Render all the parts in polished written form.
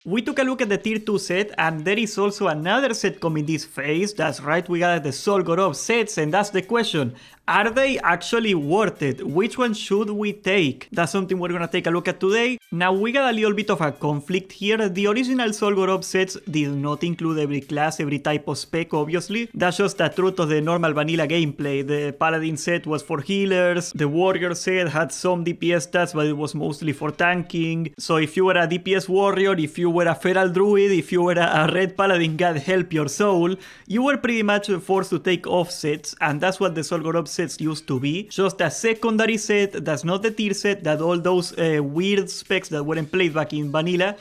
We took a look at the tier 2 set, and there is also another set coming this phase. That's right, we got the Zul Gurub sets, and that's the question. Are they actually worth it? Which one should we take? That's something we're gonna take a look at today. Now, we got a little bit of a conflict here. The original Zul Gurub sets did not include every class, every type of spec, obviously. That's just the truth of the normal vanilla gameplay. The Paladin set was for healers, the Warrior set had some DPS stats, but it was mostly for tanking. So if you were a DPS Warrior, if you were a Feral Druid, if you were a Red Paladin, God help your soul, you were pretty much forced to take off sets, and that's what the Zul Gurub sets used to be. Just a secondary set, that's not the tier set that all those weird specs that weren't played back in vanilla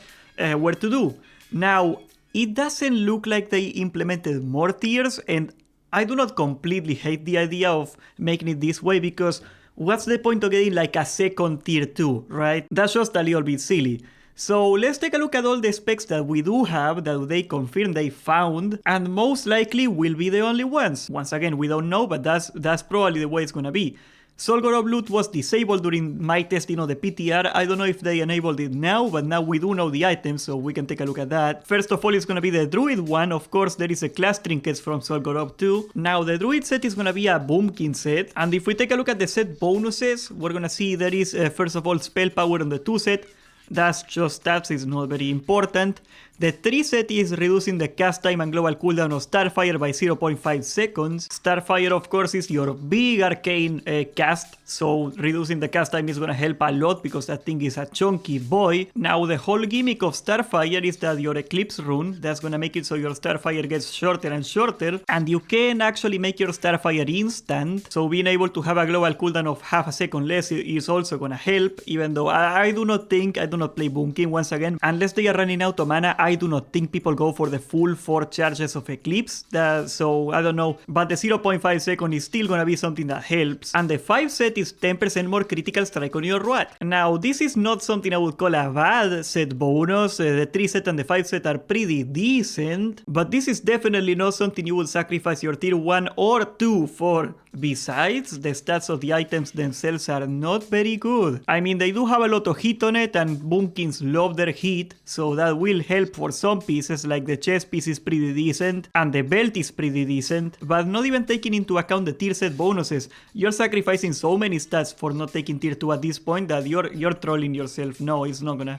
were to do. Now, it doesn't look like they implemented more tiers, and I do not completely hate the idea of making it this way, because what's the point of getting like a second tier 2, right? That's just a little bit silly. So let's take a look at all the specs that we do have, that they confirmed they found, and most likely will be the only ones. Once again, we don't know, but that's probably the way it's gonna be. Zul Gurub loot was disabled during my testing of the PTR. I don't know if they enabled it now, but now we do know the items, so we can take a look at that. First of all, it's gonna be the Druid one. Of course, there is a class trinkets from Zul Gurub too. Now, the Druid set is gonna be a Boomkin set, and if we take a look at the set bonuses, we're gonna see there is, first of all, spell power on the 2 set. That's just stats, it's not very important. The 3 set is reducing the cast time and global cooldown of Starfire by 0.5 seconds. Starfire, of course, is your big arcane cast, so reducing the cast time is gonna help a lot because that thing is a chunky boy. Now, the whole gimmick of Starfire is that your Eclipse rune, that's gonna make it so your Starfire gets shorter and shorter, and you can actually make your Starfire instant, so being able to have a global cooldown of half a second less is also gonna help, even though I do not play Boomkin once again. Unless they are running out of mana, I do not think people go for the full 4 charges of Eclipse, so I don't know, but the 0.5 second is still gonna be something that helps. And the 5 set is 10% more critical strike on your Ruat. Now, this is not something I would call a bad set bonus. The 3 set and the 5 set are pretty decent, but this is definitely not something you would sacrifice your tier 1 or 2 for. Besides, the stats of the items themselves are not very good. I mean, they do have a lot of hit on it, and Boomkins love their hit, so that will help for some pieces, like the chest piece is pretty decent, and the belt is pretty decent, but not even taking into account the tier set bonuses. You're sacrificing so many stats for not taking tier 2 at this point that you're trolling yourself. No, it's not gonna.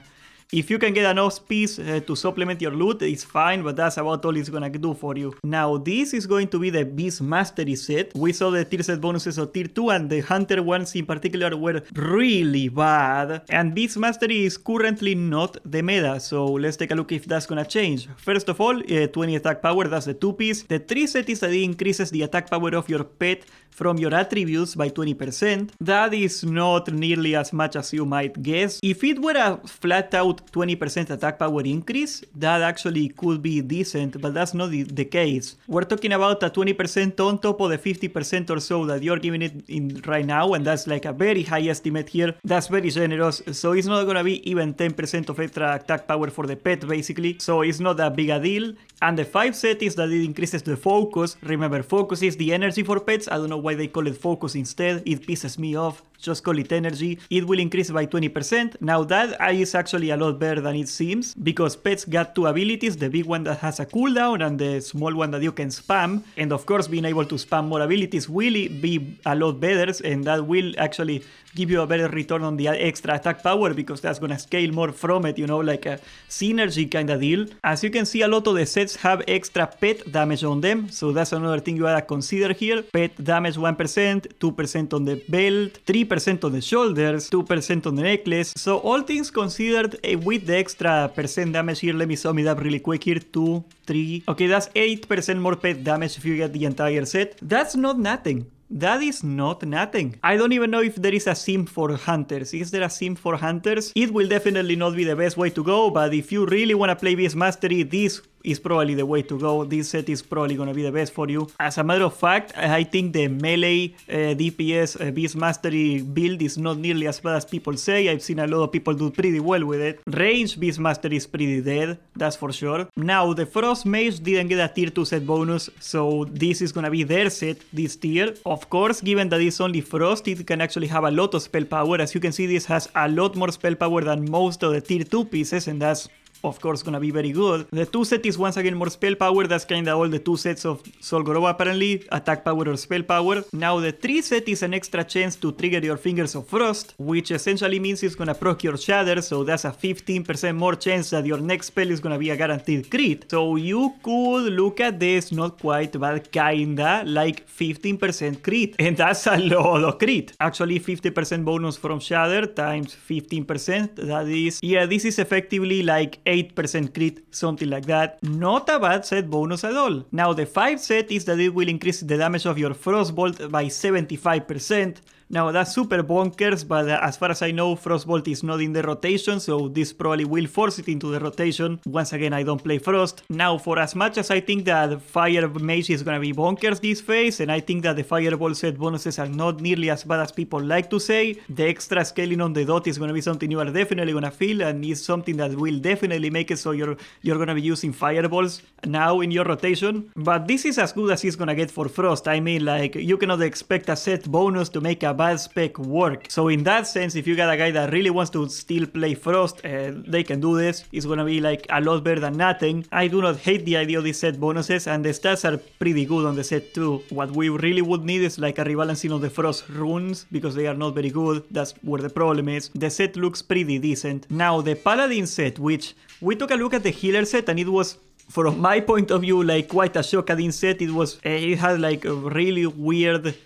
If you can get an off piece to supplement your loot, it's fine, but that's about all it's gonna do for you. Now, this is going to be the Beast Mastery set. We saw the tier set bonuses of tier 2, and the Hunter ones in particular were really bad. And Beast Mastery is currently not the meta, so let's take a look if that's gonna change. First of all, 20 attack power, that's the 2 piece. The 3 set is that it increases the attack power of your pet from your attributes by 20%. That is not nearly as much as you might guess. If it were a flat out 20% attack power increase, that actually could be decent, but that's not the case. We're talking about a 20% on top of the 50% or so that you're giving it in right now, and that's like a very high estimate here. That's very generous, so it's not gonna be even 10% of extra attack power for the pet, basically, so it's not that big a deal. And the 5 set is that it increases the focus. Remember, focus is the energy for pets. I don't know why they call it focus instead. It pisses me off. Just call it energy. It will increase by 20%. Now that is actually a lot better than it seems, because pets got 2 abilities, the big one that has a cooldown and the small one that you can spam. And of course, being able to spam more abilities will be a lot better, and that will actually give you a better return on the extra attack power, because that's gonna scale more from it, you know, like a synergy kind of deal. As you can see, a lot of the sets have extra pet damage on them, so that's another thing you gotta consider here. Pet damage 1%, 2% on the belt, 3% on the shoulders, 2% on the necklace. So all things considered, with the extra percent damage here, let me sum it up really quick here. 2, 3, okay, that's 8% more pet damage if you get the entire set. That's not nothing. That is not nothing. I don't even know if there is a sim for hunters. Is there a sim for hunters? It will definitely not be the best way to go, but if you really want to play Beast Mastery, this is probably the way to go. This set is probably going to be the best for you. As a matter of fact, I think the melee DPS Beast Mastery build is not nearly as bad as people say. I've seen a lot of people do pretty well with it. Range Beast Mastery is pretty dead, that's for sure. Now, the Frost Mage didn't get a tier 2 set bonus, so this is going to be their set, this tier. Of course, given that it's only Frost, it can actually have a lot of spell power. As you can see, this has a lot more spell power than most of the tier 2 pieces, and that's of course gonna be very good. The 2 set is once again more spell power, that's kinda all the 2 sets of Zul Gurub apparently, attack power or spell power. Now the 3 set is an extra chance to trigger your Fingers of Frost, which essentially means it's gonna proc your Shatter, so that's a 15% more chance that your next spell is gonna be a guaranteed crit. So you could look at this, not quite, but kinda, like 15% crit, and that's a lot of crit. Actually 50% bonus from Shatter times 15%, that is, yeah, this is effectively like 8% crit, something like that. Not a bad set bonus at all. Now the 5 set is that it will increase the damage of your Frostbolt by 75%. Now that's super bonkers, but as far as I know, Frostbolt is not in the rotation, so this probably will force it into the rotation. Once again, I don't play Frost. Now, for as much as I think that Fire Mage is gonna be bonkers this phase, and I think that the Fireball set bonuses are not nearly as bad as people like to say, the extra scaling on the dot is gonna be something you are definitely gonna feel, and is something that will definitely make it so you're gonna be using Fireballs now in your rotation. But this is as good as it's gonna get for Frost. I mean, like, you cannot expect a set bonus to make a bad spec work. So in that sense, if you got a guy that really wants to still play Frost, they can do this. It's gonna be like a lot better than nothing. I do not hate the idea of these set bonuses, and the stats are pretty good on the set too. What we really would need is like a rebalancing of the Frost runes, because they are not very good. That's where the problem is. The set looks pretty decent. Now the Paladin set, which we took a look at the healer set, and it was, from my point of view, like quite a shocking set. It had like really weird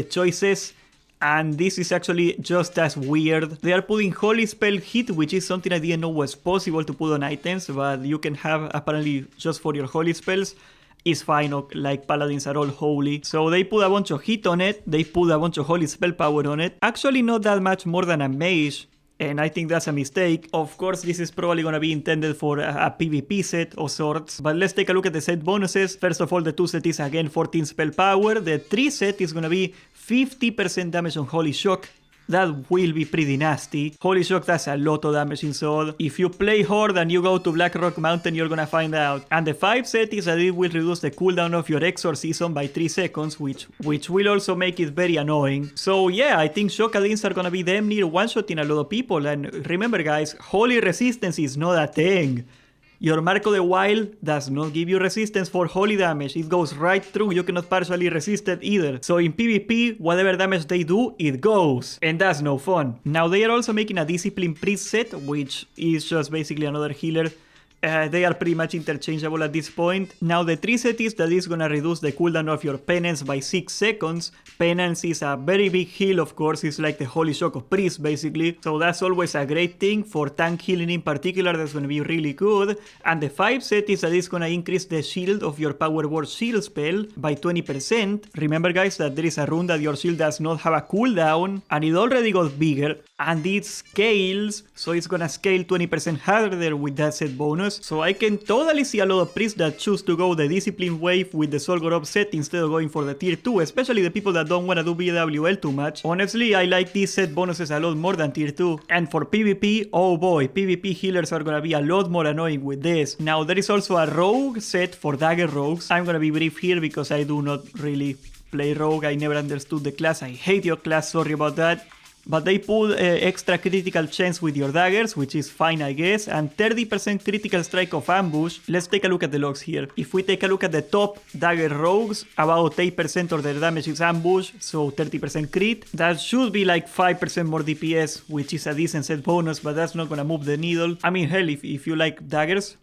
choices, and this is actually just as weird. They are putting Holy Spell Hit, which is something I didn't know was possible to put on items, but you can have apparently just for your Holy Spells. Is fine, like Paladins are all holy. So they put a bunch of hit on it, they put a bunch of Holy Spell Power on it. Actually not that much more than a mage, and I think that's a mistake. Of course, this is probably gonna be intended for a PvP set of sorts, but let's take a look at the set bonuses. First of all, the 2 set is again 14 spell power. The 3 set is gonna be 50% damage on Holy Shock. That will be pretty nasty. Holy Shock does a lot of damage in SoD. If you play Horde and you go to Black Rock Mountain, you're gonna find out. And the 5 set is that it will reduce the cooldown of your Exorcism by 3 seconds, which will also make it very annoying. So yeah, I think Shockadins are gonna be damn near one-shotting a lot of people. And remember guys, Holy Resistance is not a thing. Your Mark of the Wild does not give you resistance for holy damage. It goes right through. You cannot partially resist it either. So in PvP, whatever damage they do, it goes. And that's no fun. Now they are also making a Discipline Priest set, which is just basically another healer. They are pretty much interchangeable at this point. Now the 3 set is that is gonna reduce the cooldown of your Penance by 6 seconds. Penance is a very big heal, of course. It's like the Holy Shock of Priest, basically. So that's always a great thing. For tank healing in particular, that's gonna be really good. And the 5 set is that it's gonna increase the shield of your Power Word Shield spell by 20%. Remember guys that there is a rune that your shield does not have a cooldown, and it already got bigger, and it scales, so it's gonna scale 20% harder with that set bonus. So I can totally see a lot of priests that choose to go the Discipline wave with the Zul Gurub set instead of going for the tier 2, especially the people that don't want to do BWL too much. Honestly, I like these set bonuses a lot more than tier 2. And for PvP, oh boy, PvP healers are gonna be a lot more annoying with this. Now there is also a rogue set for Dagger rogues. I'm gonna be brief here because I do not really play rogue. I never understood the class. I hate your class, sorry about that. But they put extra critical chance with your daggers, which is fine I guess, and 30% critical strike of ambush. Let's take a look at the logs here. If we take a look at the top dagger rogues, about 8% of their damage is ambush, so 30% crit. That should be like 5% more DPS, which is a decent set bonus, but that's not gonna move the needle. I mean, hell, if you like daggers,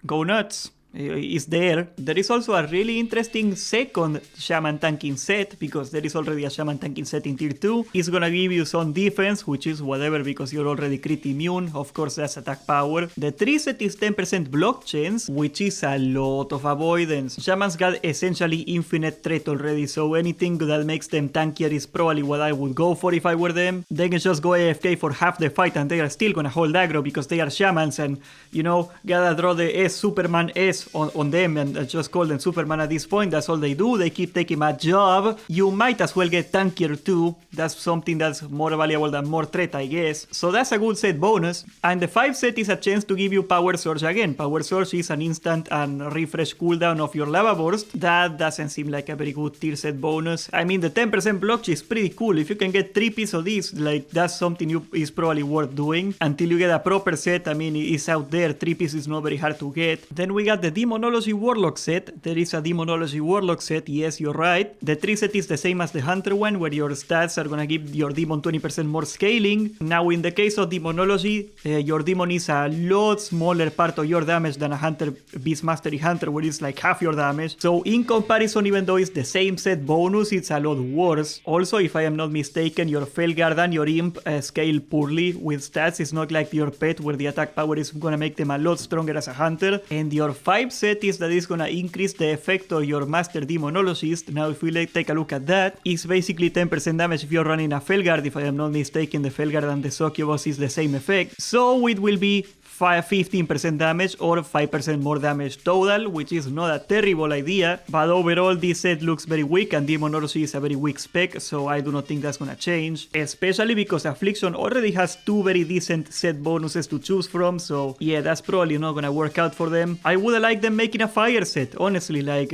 go nuts. Is there. There is also a really interesting second Shaman tanking set, because there is already a Shaman tanking set in tier 2. It's gonna give you some defense, which is whatever because you're already crit immune. Of course, that's attack power. The 3 set is 10% block chance, which is a lot of avoidance. Shamans got essentially infinite threat already, so anything that makes them tankier is probably what I would go for if I were them. They can just go AFK for half the fight and they are still gonna hold aggro because they are Shamans, and you know, gotta draw the S Superman S focus on them and just call them Superman at this point. That's all they do. They keep taking my job. You might as well get tankier too. That's something that's more valuable than more threat, I guess. So that's a good set bonus. And the 5 set is a chance to give you Power Surge again. Power Surge is an instant and refresh cooldown of your Lava Burst. That doesn't seem like a very good tier set bonus. I mean, the 10% block is pretty cool. If you can get 3 pieces of this, like, that's something is probably worth doing. Until you get a proper set, I mean, it's out there. 3 pieces is not very hard to get. Then we got the Demonology Warlock set. There is a Demonology Warlock set. Yes, you're right. The 3 set is the same as the Hunter one, where your stats are gonna give your demon 20% more scaling. Now, in the case of Demonology, your demon is a lot smaller part of your damage than a Hunter Beast Mastery Hunter, where it's like half your damage. So in comparison, even though it's the same set bonus, it's a lot worse. Also, if I am not mistaken, your Felguard and your Imp scale poorly with stats. It's not like your pet, where the attack power is gonna make them a lot stronger as a hunter. And your 5 set is that it's gonna increase the effect of your Master Demonologist. Now, if we take a look at that, it's basically 10% damage if you're running a Felguard. If I am not mistaken, the Felguard and the Succubus is the same effect. So it will be 15% damage or 5% more damage total, which is not a terrible idea, but overall this set looks very weak and Demonology is a very weak spec, so I do not think that's gonna change, especially because Affliction already has 2 very decent set bonuses to choose from, so yeah, that's probably not gonna work out for them. I would like them making a fire set, honestly, like,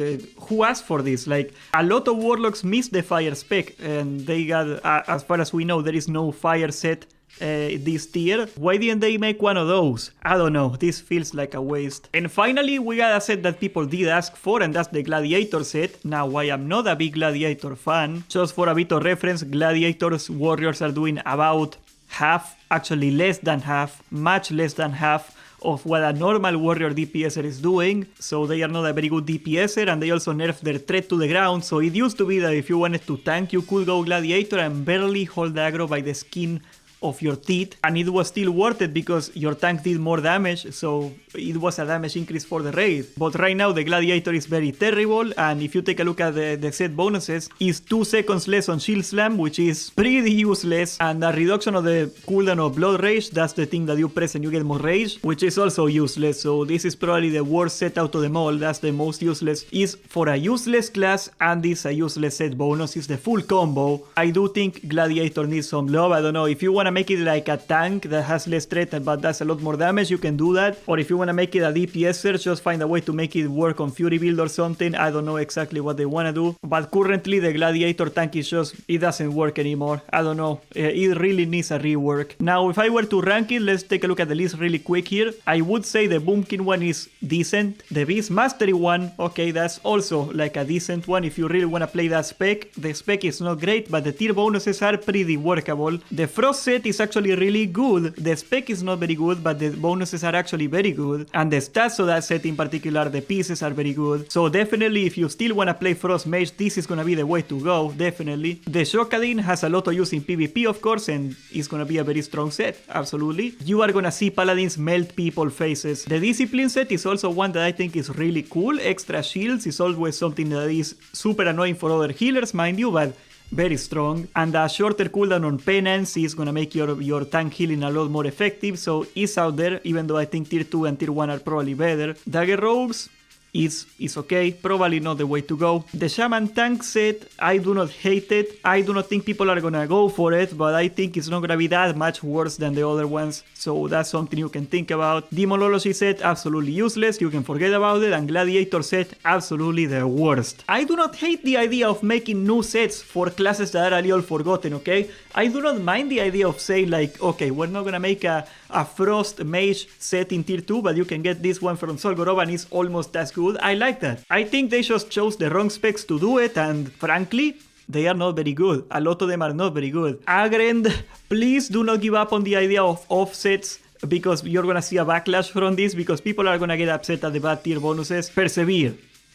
who asked for this? Like, a lot of Warlocks miss the fire spec, and they got, as far as we know, there is no fire set this tier. Why didn't they make one of those? I don't know, this feels like a waste. And finally, we got a set that people did ask for, and that's the Gladiator set. Now, I am not a big Gladiator fan. Just for a bit of reference, Gladiator's warriors are doing about half, actually less than half, much less than half of what a normal warrior DPSer is doing, so they are not a very good DPSer, and they also nerfed their threat to the ground. So it used to be that if you wanted to tank, you could go Gladiator and barely hold the aggro by the skin of your teeth, and it was still worth it because your tank did more damage, so it was a damage increase for the raid. But right now the Gladiator is very terrible, and if you take a look at the set bonuses, it's 2 seconds less on Shield Slam, which is pretty useless, and a reduction of the cooldown of Blood Rage. That's the thing that you press and you get more rage, which is also useless. So this is probably the worst set out of them all. That's the most useless. Is for a useless class, and this a useless set bonus. Is the full combo. I do think Gladiator needs some love. I don't know, if you want to make it like a tank that has less threat but does a lot more damage, you can do that. Or if you want to make it a DPSer, just find a way to make it work on Fury build or something. I don't know exactly what they want to do, but currently the Gladiator tank is just, it doesn't work anymore. I don't know, it really needs a rework. Now, if I were to rank it, let's take a look at the list really quick here. I would say the Boomkin one is decent. The Beast Mastery one, okay, that's also like a decent one if you really want to play that spec. The spec is not great, but the tier bonuses are pretty workable. The Frost set is actually really good. The spec is not very good, but the bonuses are actually very good, and the stats of that set in particular, the pieces are very good. So definitely, if you still want to play Frost Mage, this is gonna be the way to go, definitely. The Shokadin has a lot of use in PvP, of course, and it's gonna be a very strong set, absolutely. You are gonna see Paladins melt people faces. The Discipline set is also one that I think is really cool. Extra shields is always something that is super annoying for other healers, mind you, but very strong. And a shorter cooldown on Penance is gonna make your tank healing a lot more effective, so it's out there, even though I think tier 2 and tier 1 are probably better. Dagger Rogues is okay, probably not the way to go. The Shaman tank set, I do not hate it. I do not think people are gonna go for it, but I think it's not gonna be that much worse than the other ones, so that's something you can think about. Demonology set, absolutely useless, you can forget about it. And Gladiator set, absolutely the worst. I do not hate the idea of making new sets for classes that are a little forgotten, okay? I do not mind the idea of saying like, okay, we're not gonna make a Frost Mage set in tier 2, but you can get this one from Zul Gurub and it's almost as good. I like that. I think they just chose the wrong specs to do it, and frankly, they are not very good. A lot of them are not very good. Agrend, please do not give up on the idea of offsets, because you're gonna see a backlash from this, because people are gonna get upset at the bad tier bonuses. Persevere.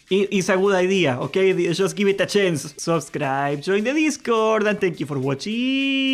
It's a good idea, okay? Just give it a chance. Subscribe, join the Discord, and thank you for watching.